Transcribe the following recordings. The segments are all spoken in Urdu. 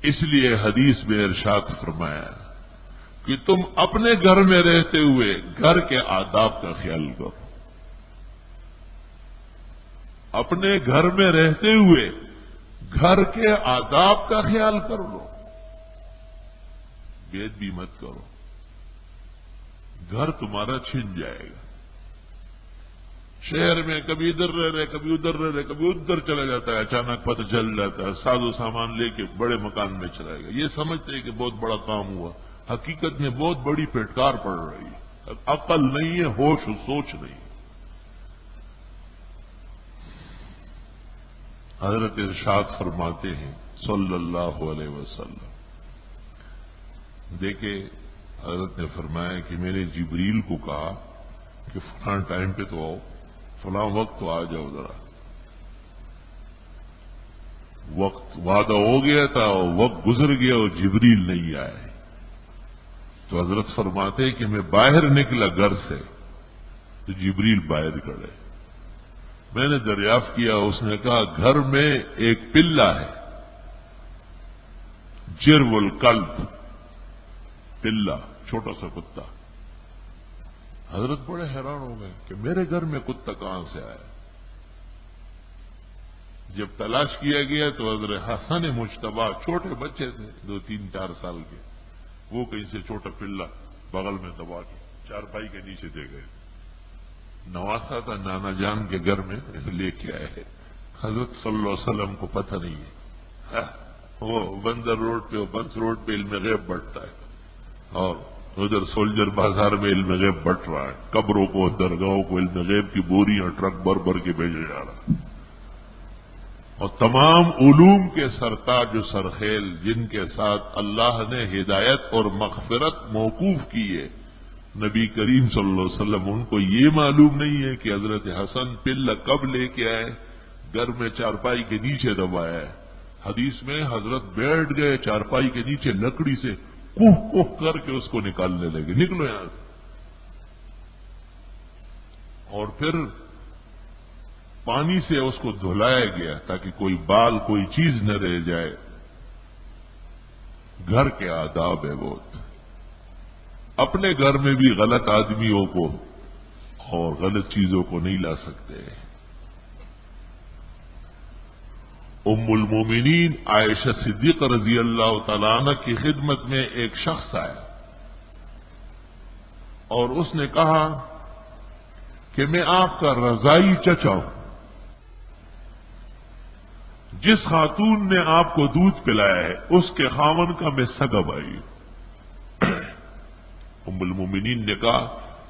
اس لیے حدیث میں ارشاد فرمایا کہ تم اپنے گھر میں رہتے ہوئے گھر کے آداب کا خیال کرو. اپنے گھر میں رہتے ہوئے گھر کے آداب کا خیال کر لو. بید بھی مت کرو، گھر تمہارا چھن جائے گا. شہر میں کبھی ادھر رہ رہے، کبھی ادھر رہ رہے، کبھی ادھر چلا جاتا ہے، اچانک پتہ چل جاتا ہے، ساز و سامان لے کے بڑے مکان میں چلا گیا. یہ سمجھتے ہیں کہ بہت بڑا کام ہوا، حقیقت میں بہت بڑی پھٹکار پڑ رہی ہے. عقل نہیں ہے، ہوش و سوچ نہیں. حضرت ارشاد فرماتے ہیں صلی اللہ علیہ وسلم، دیکھیں حضرت نے فرمایا کہ میں نے جبریل کو کہا کہ فلاں ٹائم پہ تو آؤ، فلاں وقت تو آ جاؤ ذرا. وقت وعدہ ہو گیا تھا اور وقت گزر گیا اور جبریل نہیں آئے. تو حضرت فرماتے ہیں کہ میں باہر نکلا گھر سے تو جبریل باہر کھڑے. میں نے دریافت کیا، اس نے کہا گھر میں ایک پلہ ہے، جرو القلب، پلہ چھوٹا سا کتا. حضرت بڑے حیران ہو گئے کہ میرے گھر میں کتا کہاں سے آیا. جب تلاش کیا گیا تو حضرت حسن مجتبی چھوٹے بچے تھے 2-3-4 سال کے، وہ کہیں سے چھوٹا پلہ بغل میں دبا کے چارپائی کے نیچے دے گئے. نواسا تھا نانا جان کے گھر میں لے کے آئے. حضرت صلی اللہ علیہ وسلم کو پتہ نہیں ہے. وہ بندر روڈ پہ، بنس روڈ پہ علم غیب بٹتا ہے اور ادھر سولجر بازار میں علم غیب بٹ رہا ہے. قبروں کو، درگاہوں کو علم غیب کی بوریاں ٹرک بھر بھر کے بھیجا جا رہا ہے. اور تمام علوم کے سرتاج و سرخیل جن کے ساتھ اللہ نے ہدایت اور مغفرت موقوف کی ہے، نبی کریم صلی اللہ علیہ وسلم، ان کو یہ معلوم نہیں ہے کہ حضرت حسن پلہ کب لے کے آئے، گھر میں چارپائی کے نیچے دبایا ہے. حدیث میں حضرت بیٹھ گئے چارپائی کے نیچے، لکڑی سے کوہ کوہ کر کے اس کو نکالنے لگے، نکلو یہاں سے. اور پھر پانی سے اس کو دھلایا گیا تاکہ کوئی بال، کوئی چیز نہ رہ جائے. گھر کے آداب ہے بہت. اپنے گھر میں بھی غلط آدمیوں کو اور غلط چیزوں کو نہیں لا سکتے. ام المومنین عائشہ صدیقہ رضی اللہ تعالیٰ عنہ کی خدمت میں ایک شخص آیا اور اس نے کہا کہ میں آپ کا رضائی چچا ہوں. جس خاتون نے آپ کو دودھ پلایا ہے اس کے خاوند کا میں سگا بھائی ہوں. ام المومنین نے کہا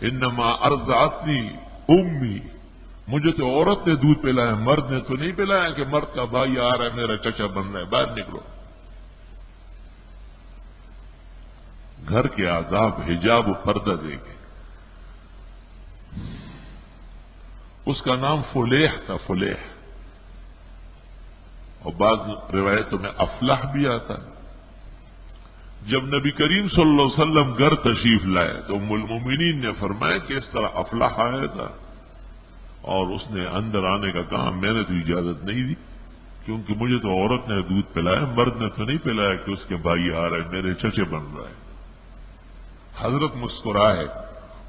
انما ارضعتنی امی، مجھے تو عورت نے دودھ پلایا، مرد نے تو نہیں پلایا کہ مرد کا بھائی آ رہا ہے میرا چچا بن رہا ہے، باہر نکلو. گھر کے آداب، حجاب و پردہ دیکھے. اس کا نام فلیح تھا، فلیح، اور بعض روایتوں میں افلاح بھی آتا ہے. جب نبی کریم صلی اللہ علیہ وسلم گھر تشریف لائے تو ام المومنین نے فرمایا کہ اس طرح افلاح آیا تھا، اور اس نے اندر آنے کا کہا. میں نے تو اجازت نہیں دی کیونکہ مجھے تو عورت نے دودھ پلایا، مرد نے تو نہیں پلایا کہ اس کے بھائی آ رہے میرے چچے بن رہا ہے. حضرت مسکرائے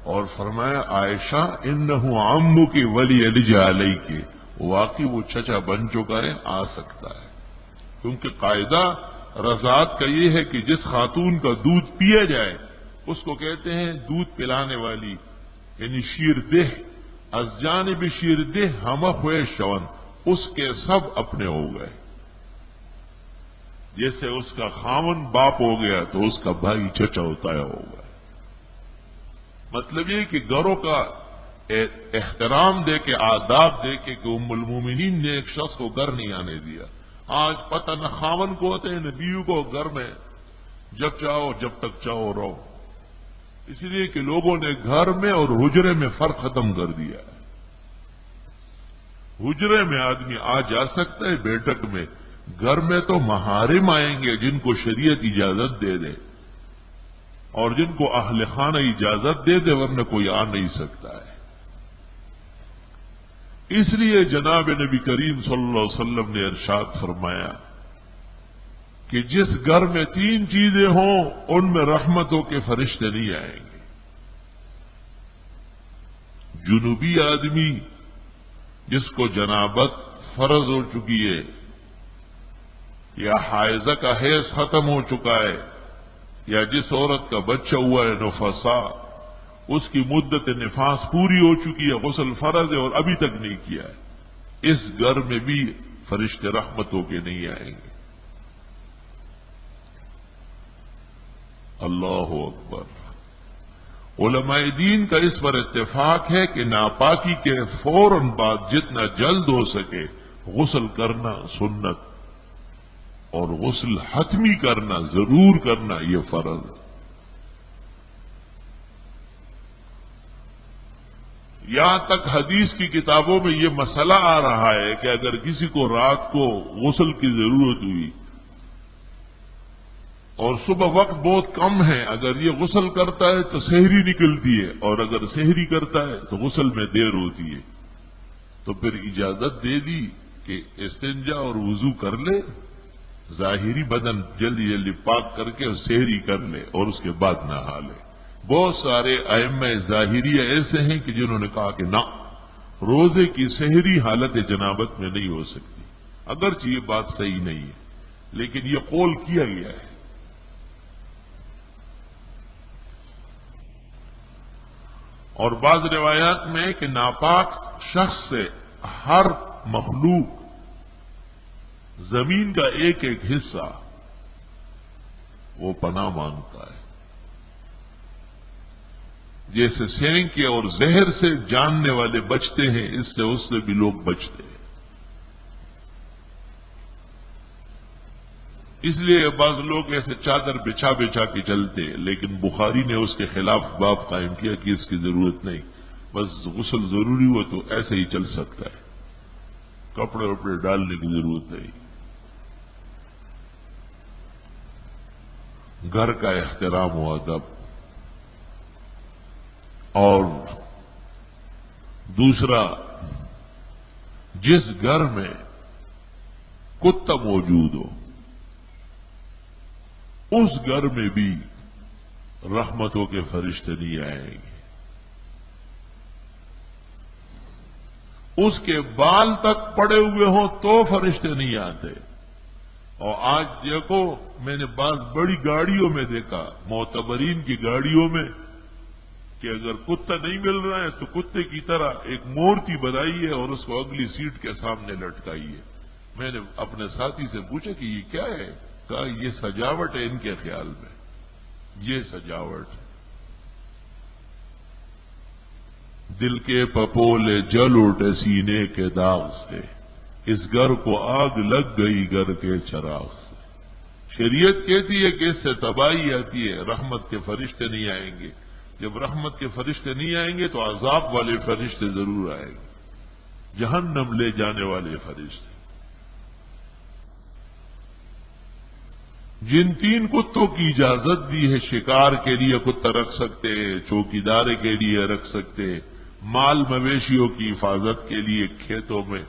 اور فرمایا عائشہ انہ عمک ولی یلج علیک، واقعی وہ چچا بن چکا ہے، آ سکتا ہے. کیونکہ قاعدہ رضاعت کا یہ ہے کہ جس خاتون کا دودھ پیا جائے اس کو کہتے ہیں دودھ پلانے والی، یعنی شیر دہ. از جانب شیر دہ ہم ہوئے شون، اس کے سب اپنے ہو گئے. جیسے اس کا خاون باپ ہو گیا تو اس کا بھائی چچا ہوتا ہے، ہو گیا. مطلب یہ کہ گھروں کا احترام دے کے، آداب دے کے، کہ ام المومنین نے ایک شخص کو گھر نہیں آنے دیا. آج پتہ نہ خاون کو ہوتے ہیں نہ بیوی کو گھر میں، جب چاہو جب تک چاہو رہو. اس لیے کہ لوگوں نے گھر میں اور حجرے میں فرق ختم کر دیا ہے. حجرے میں آدمی آ جا سکتا ہے بیٹھک میں، گھر میں تو محارم آئیں گے جن کو شریعت اجازت دے دے اور جن کو اہل خانہ اجازت دے دے، ورنہ کوئی آ نہیں سکتا ہے. اس لیے جناب نبی کریم صلی اللہ علیہ وسلم نے ارشاد فرمایا کہ جس گھر میں 3 چیزیں ہوں ان میں رحمتوں کے فرشتے نہیں آئیں گے. جنوبی آدمی جس کو جنابت فرض ہو چکی ہے یا حائضہ کا حیض ختم ہو چکا ہے یا جس عورت کا بچہ ہوا ہے نفسا، اس کی مدت نفاس پوری ہو چکی ہے، غسل فرض ہے اور ابھی تک نہیں کیا ہے، اس گھر میں بھی فرشتے رحمتوں کے نہیں آئیں گے. اللہ اکبر. علماء دین کا اس پر اتفاق ہے کہ ناپاکی کے فوراً بعد جتنا جلد ہو سکے غسل کرنا سنت اور غسل حتمی کرنا ضرور کرنا یہ فرض ہے. یہاں تک حدیث کی کتابوں میں یہ مسئلہ آ رہا ہے کہ اگر کسی کو رات کو غسل کی ضرورت ہوئی اور صبح وقت بہت کم ہے، اگر یہ غسل کرتا ہے تو سحری نکلتی ہے، اور اگر سحری کرتا ہے تو غسل میں دیر ہوتی ہے، تو پھر اجازت دے دی کہ استنجا اور وضو کر لے، ظاہری بدن جلدی جلدی پاک کر کے سحری کر لے اور اس کے بعد نہا لے. بہت سارے ائمہ ظاہریہ ایسے ہیں کہ جنہوں نے کہا کہ نہ، روزے کی سحری حالت جنابت میں نہیں ہو سکتی. اگرچہ یہ بات صحیح نہیں ہے لیکن یہ قول کیا گیا ہے. اور بعض روایات میں کہ ناپاک شخص سے ہر مخلوق زمین کا ایک ایک حصہ وہ پناہ مانگتا ہے. جیسے سینکے اور زہر سے جاننے والے بچتے ہیں، اس سے بھی لوگ بچتے ہیں. اس لیے بعض لوگ ایسے چادر بچھا بچھا کے چلتے، لیکن بخاری نے اس کے خلاف باب قائم کیا کہ اس کی ضرورت نہیں، بس غسل ضروری ہو تو ایسے ہی چل سکتا ہے، کپڑے وپڑے ڈالنے کی ضرورت نہیں. گھر کا احترام و ادب. اور دوسرا، جس گھر میں کتا موجود ہو اس گھر میں بھی رحمتوں کے فرشتے نہیں آئیں گے. اس کے بال تک پڑے ہوئے ہوں تو فرشتے نہیں آتے. اور آج دیکھو، میں نے بعض بڑی گاڑیوں میں دیکھا، معتبرین کی گاڑیوں میں، کہ اگر کتا نہیں مل رہا ہے تو کتے کی طرح ایک مورتی بنائی ہے اور اس کو اگلی سیٹ کے سامنے لٹکائی ہے. میں نے اپنے ساتھی سے پوچھا کہ یہ کیا ہے؟ کہا یہ سجاوٹ ہے ان کے خیال میں، یہ سجاوٹ ہے. دل کے پپولے جل اٹھے سینے کے داغ سے، اس گھر کو آگ لگ گئی گھر کے چراغ سے. شریعت کہتی ہے کہ اس سے تباہی آتی ہے، رحمت کے فرشتے نہیں آئیں گے. جب رحمت کے فرشتے نہیں آئیں گے تو عذاب والے فرشتے ضرور آئیں گے، جہنم لے جانے والے فرشتے. جن 3 کتوں کی اجازت دی ہے، شکار کے لیے کتا رکھ سکتے، چوکیدار کے لیے رکھ سکتے، مال مویشیوں کی حفاظت کے لیے کھیتوں میں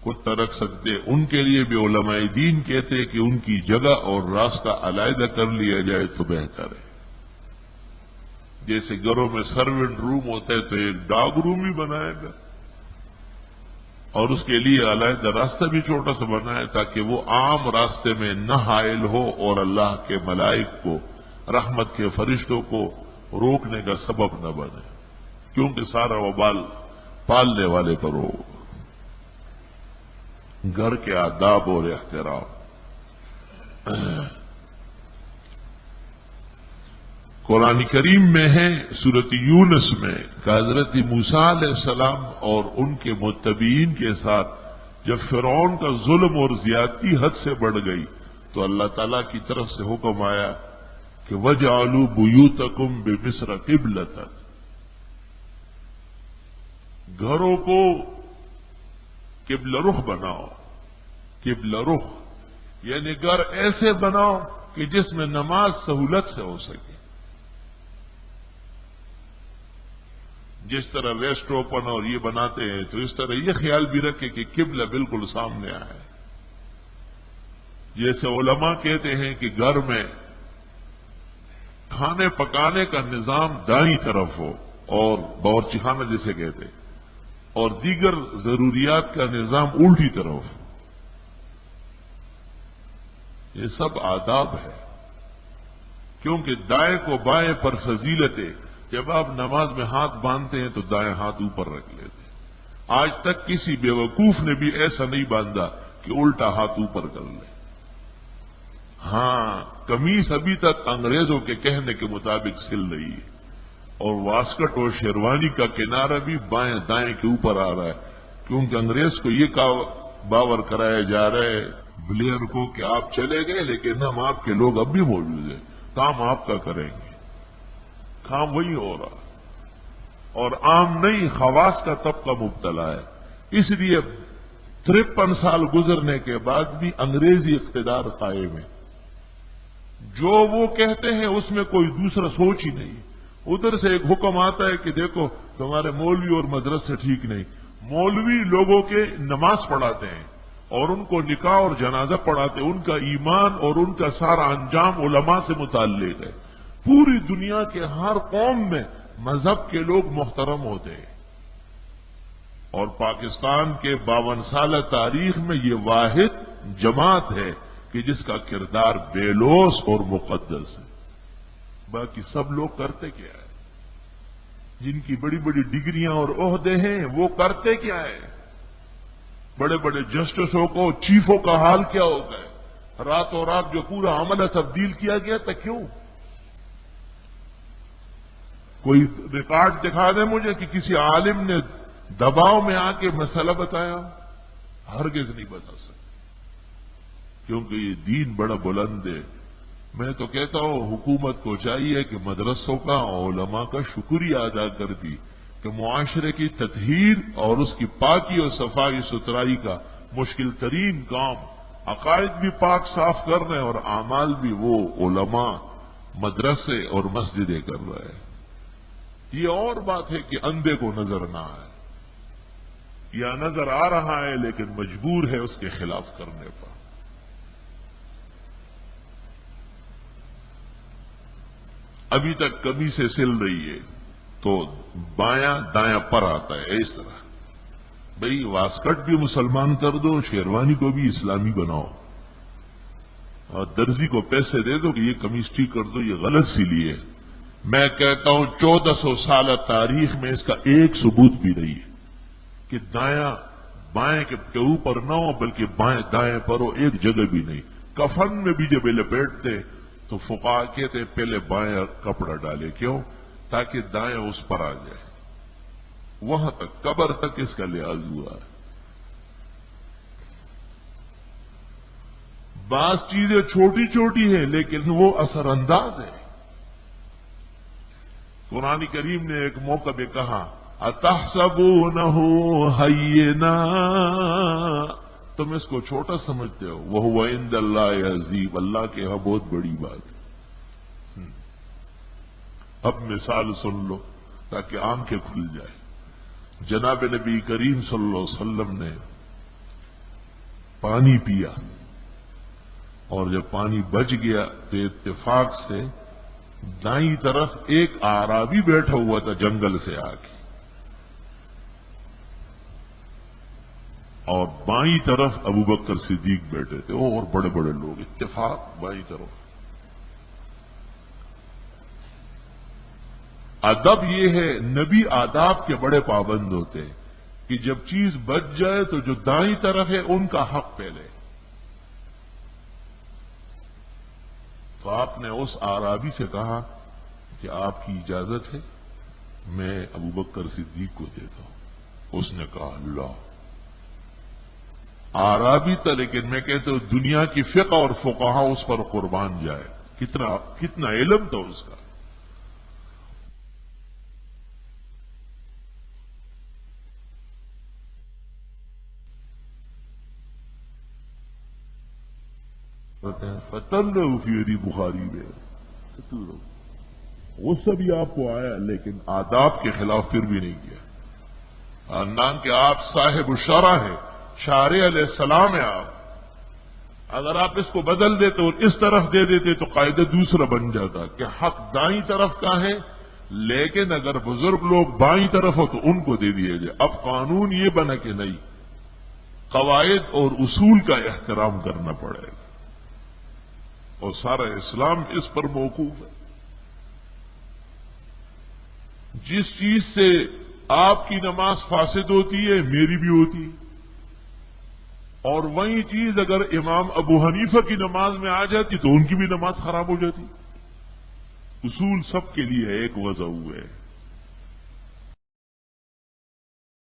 کتا رکھ سکتے، ان کے لیے بھی علماء دین کہتے ہیں کہ ان کی جگہ اور راستہ علیحدہ کر لیا جائے تو بہتر ہے. جیسے گھروں میں سروینٹ روم ہوتا ہے تو ایک ڈاگ روم ہی بنائے گا اور اس کے لیے علیحدہ راستہ بھی چھوٹا سا بنائے تاکہ وہ عام راستے میں نہ حائل ہو اور اللہ کے ملائک کو، رحمت کے فرشتوں کو روکنے کا سبب نہ بنے، کیونکہ سارا وبال پالنے والے پر ہو. گھر کے آداب اور احترام. قرآن کریم میں ہے سورۃ یونس میں کہ حضرت موسیٰ علیہ السلام اور ان کے متبعین کے ساتھ جب فرعون کا ظلم اور زیادتی حد سے بڑھ گئی تو اللہ تعالیٰ کی طرف سے حکم آیا کہ وَجْعَلُوا بُيُوتَكُمْ بِمِصْرَ قِبْلَةً، گھروں کو قبلہ رخ بناؤ. قبلہ رخ یعنی گھر ایسے بناؤ کہ جس میں نماز سہولت سے ہو سکے. جس طرح ریسٹ اوپن اور یہ بناتے ہیں تو اس طرح یہ خیال بھی رکھے کہ قبلہ بالکل سامنے آئے. جیسے علماء کہتے ہیں کہ گھر میں کھانے پکانے کا نظام دائیں طرف ہو اور باورچی خانہ جسے کہتے ہیں، اور دیگر ضروریات کا نظام الٹی طرف ہو، یہ سب آداب ہے، کیونکہ دائیں کو بائیں پر فضیلت ہے۔ جب آپ نماز میں ہاتھ باندھتے ہیں تو دائیں ہاتھ اوپر رکھ لیتے ہیں۔ آج تک کسی بیوقوف نے بھی ایسا نہیں باندھا کہ الٹا ہاتھ اوپر کر لے۔ ہاں، قمیص ابھی تک انگریزوں کے کہنے کے مطابق سل رہی ہے، اور واسکٹ اور شیروانی کا کنارہ بھی بائیں دائیں کے اوپر آ رہا ہے، کیونکہ انگریز کو یہ باور کرایا جا رہا ہے بلیئر کو کہ آپ چلے گئے لیکن ہم آپ کے لوگ اب بھی موجود ہیں، کام آپ کا کریں گے۔ کام وہی ہو رہا، اور عام نہیں، خواص کا طبقہ مبتلا ہے۔ اس لیے 53 سال گزرنے کے بعد بھی انگریزی اقتدار قائم ہے۔ جو وہ کہتے ہیں اس میں کوئی دوسرا سوچ ہی نہیں۔ ادھر سے ایک حکم آتا ہے کہ دیکھو تمہارے مولوی اور مدرسے ٹھیک نہیں۔ مولوی لوگوں کے نماز پڑھاتے ہیں اور ان کو نکاح اور جنازہ پڑھاتے ہیں، ان کا ایمان اور ان کا سارا انجام علماء سے متعلق ہے۔ پوری دنیا کے ہر قوم میں مذہب کے لوگ محترم ہوتے ہیں، اور پاکستان کے 52 سالہ تاریخ میں یہ واحد جماعت ہے کہ جس کا کردار بے لوث اور مقدس ہے۔ باقی سب لوگ کرتے کیا ہے؟ جن کی بڑی بڑی ڈگریاں اور عہدے ہیں وہ کرتے کیا ہے؟ بڑے بڑے جسٹسوں کو، چیفوں کا حال کیا ہوتا ہے؟ راتوں رات جو پورا عمل تبدیل کیا گیا تھا، کیوں؟ کوئی ریکارڈ دکھا دے مجھے کہ کسی عالم نے دباؤ میں آ کے مسئلہ بتایا؟ ہرگز نہیں بتا سکتے، کیونکہ یہ دین بڑا بلند ہے۔ میں تو کہتا ہوں حکومت کو چاہیے کہ مدرسوں کا، علماء کا شکریہ ادا کر دی کہ معاشرے کی تطہیر اور اس کی پاکی اور صفائی ستھرائی کا مشکل ترین کام، عقائد بھی پاک صاف کر رہے ہیں اور اعمال بھی وہ علماء، مدرسے اور مسجدیں کر رہے ہیں۔ یہ اور بات ہے کہ اندھے کو نظر نہ آئے، یا نظر آ رہا ہے لیکن مجبور ہے اس کے خلاف کرنے پر۔ ابھی تک کمی سے سل رہی ہے تو بایاں دایاں پر آتا ہے، اس طرح بھئی واسکٹ بھی مسلمان کر دو، شیروانی کو بھی اسلامی بناؤ، اور درزی کو پیسے دے دو کہ یہ قمیص ٹھیک کر دو، یہ غلط سلی ہے۔ میں کہتا ہوں 1400 سالہ تاریخ میں اس کا ایک ثبوت بھی نہیں ہے کہ دایاں بائیں کے اوپر نہ ہو بلکہ بائیں دائیں پر ہو، ایک جگہ بھی نہیں۔ کفن میں بھی جب لپیٹتے تو فقہا کہتے پہلے بائیں کپڑا ڈالے، کیوں؟ تاکہ دائیں اس پر آ جائے۔ وہاں تک قبر تک اس کا لحاظ ہوا ہے۔ بعض چیزیں چھوٹی چھوٹی ہیں لیکن وہ اثر انداز ہیں۔ قرآن کریم نے ایک موقع پہ کہا اتحسبونہ ہینا، تم اس کو چھوٹا سمجھتے ہو، وہو عند اللہ عظیم، اللہ کے ہاں بہت بڑی بات ہے۔ اب مثال سن لو تاکہ آنکھیں کھل جائے۔ جناب نبی کریم صلی اللہ علیہ وسلم نے پانی پیا، اور جب پانی بچ گیا تو اتفاق سے دائیں طرف ایک اعرابی بیٹھا ہوا تھا جنگل سے آ کے، اور بائیں طرف ابو بکر صدیق بیٹھے تھے، اور بڑے بڑے لوگ، اتفاق بائیں طرف۔ ادب یہ ہے، نبی آداب کے بڑے پابند ہوتے ہیں کہ جب چیز بچ جائے تو جو دائیں طرف ہے ان کا حق پہلے۔ تو آپ نے اس اعرابی سے کہا کہ آپ کی اجازت ہے میں ابو بکر صدیق کو دیتا ہوں؟ اس نے کہا اللہ۔ اعرابی تھا لیکن میں کہتا ہوں دنیا کی فقہ اور فقہا اس پر قربان جائے، کتنا علم تھا اس کا۔ فتن فی بخاری میں غصہ بھی آپ کو آیا لیکن آداب کے خلاف پھر بھی نہیں کیا۔ نام کہ آپ صاحب الشرع ہیں، شارع علیہ السلام ہیں آپ، اگر آپ اس کو بدل دیتے اور اس طرف دے دیتے تو قاعدہ دوسرا بن جاتا کہ حق دائیں طرف کا ہے، لیکن اگر بزرگ لوگ بائیں طرف ہو تو ان کو دے دیا جائے۔ اب قانون یہ بنا کہ نہیں، قواعد اور اصول کا احترام کرنا پڑے گا، اور سارا اسلام اس پر موقوف ہے۔ جس چیز سے آپ کی نماز فاسد ہوتی ہے میری بھی ہوتی ہے، اور وہی چیز اگر امام ابو حنیفہ کی نماز میں آ جاتی تو ان کی بھی نماز خراب ہو جاتی۔ اصول سب کے لیے ایک وضع ہوئے ہے۔